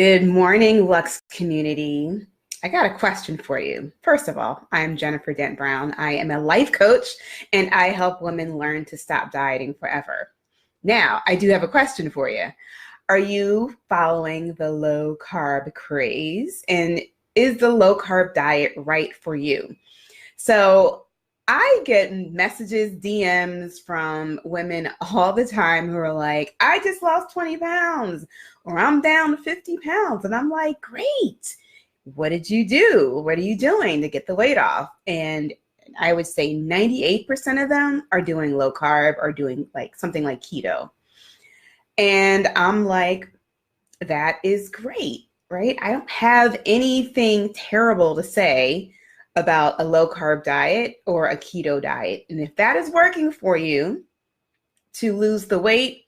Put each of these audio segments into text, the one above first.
Good morning, Lux community. I got a question for you. First of all, I'm Jennifer Dent Brown. I am a life coach and I help women learn to stop dieting forever. Now, I do have a question for you. Are you following the low carb craze? And is the low carb diet right for you? So I get messages, DMs from women all the time who are like, I just lost 20 pounds or I'm down 50 pounds. And I'm like, great. What did you do? What are you doing to get the weight off? And I would say 98% of them are doing low carb or doing like something like keto. And I'm like, that is great, right? I don't have anything terrible to say about a low carb diet or a keto diet. And if that is working for you to lose the weight,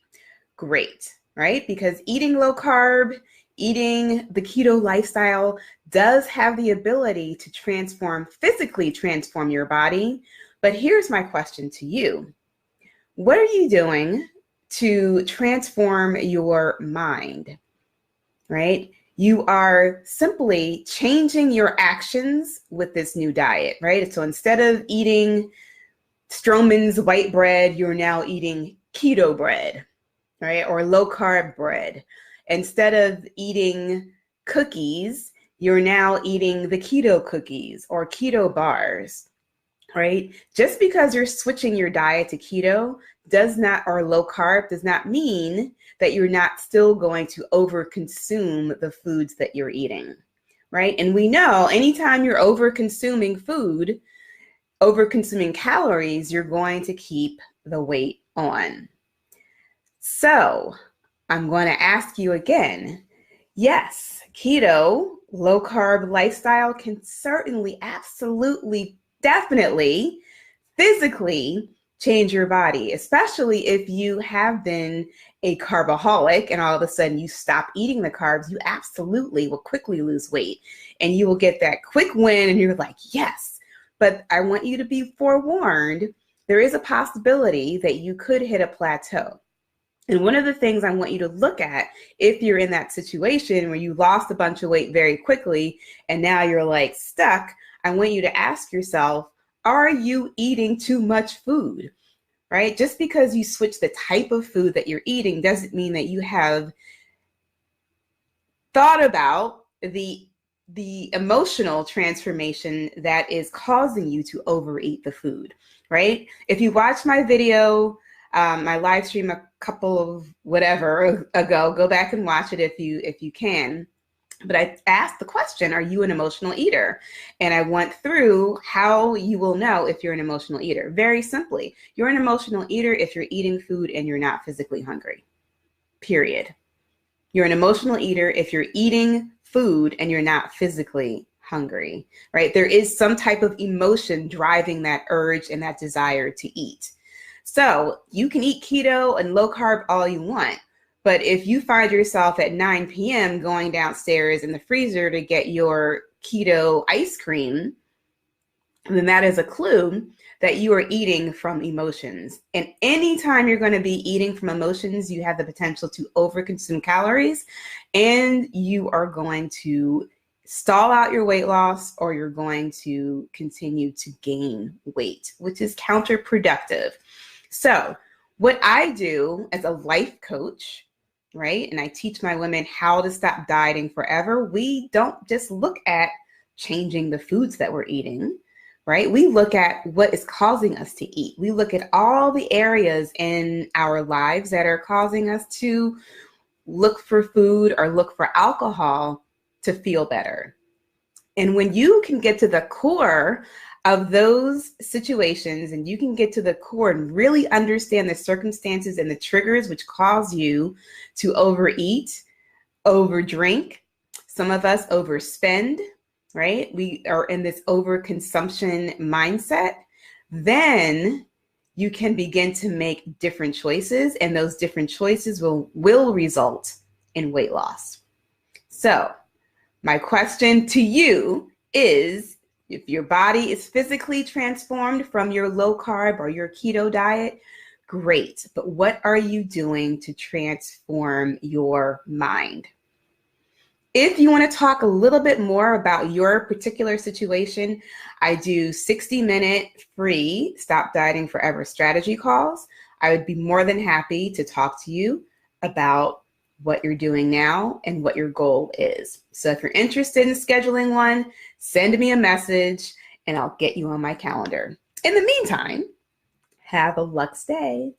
great, right? Because eating low carb, eating the keto lifestyle does have the ability to physically transform your body. But here's my question to you. What are you doing to transform your mind, right? You are simply changing your actions with this new diet, right? So instead of eating Stroman's white bread, you're now eating keto bread, right? Or low carb bread. Instead of eating cookies, you're now eating the keto cookies or keto bars, right? Just because you're switching your diet to keto or low carb does not mean that you're not still going to overconsume the foods that you're eating, right? And we know anytime you're overconsuming food, overconsuming calories, you're going to keep the weight on. So I'm going to ask you again, yes, keto, low carb lifestyle can certainly, absolutely, definitely, physically change your body, especially if you have been a carbaholic and all of a sudden you stop eating the carbs, you absolutely will quickly lose weight and you will get that quick win and you're like, yes. But I want you to be forewarned, there is a possibility that you could hit a plateau. And one of the things I want you to look at if you're in that situation where you lost a bunch of weight very quickly and now you're like stuck, I want you to ask yourself, are you eating too much food, right? Just because you switch the type of food that you're eating doesn't mean that you have thought about the emotional transformation that is causing you to overeat the food, right? If you watch my video, my live stream a couple of whatever ago, go back and watch it if you can. But I asked the question, are you an emotional eater? And I went through how you will know if you're an emotional eater. Very simply, you're an emotional eater if you're eating food and you're not physically hungry, period. You're an emotional eater if you're eating food and you're not physically hungry, right? There is some type of emotion driving that urge and that desire to eat. So you can eat keto and low carb all you want. But if you find yourself at 9 p.m. going downstairs in the freezer to get your keto ice cream, then that is a clue that you are eating from emotions. And anytime you're going to be eating from emotions, you have the potential to overconsume calories and you are going to stall out your weight loss or you're going to continue to gain weight, which is counterproductive. So what I do as a life coach, right? And I teach my women how to stop dieting forever. We don't just look at changing the foods that we're eating, right? We look at what is causing us to eat. We look at all the areas in our lives that are causing us to look for food or look for alcohol to feel better. And when you can get to the core of those situations and you can get to the core and really understand the circumstances and the triggers which cause you to overeat, overdrink, some of us overspend, right? We are in this overconsumption mindset. Then you can begin to make different choices and those different choices will result in weight loss. So my question to you is, if your body is physically transformed from your low carb or your keto diet, great. But what are you doing to transform your mind? If you want to talk a little bit more about your particular situation, I do 60-minute free Stop Dieting Forever strategy calls. I would be more than happy to talk to you about what you're doing now and what your goal is. So if you're interested in scheduling one, send me a message and I'll get you on my calendar. In the meantime, have a luxe day.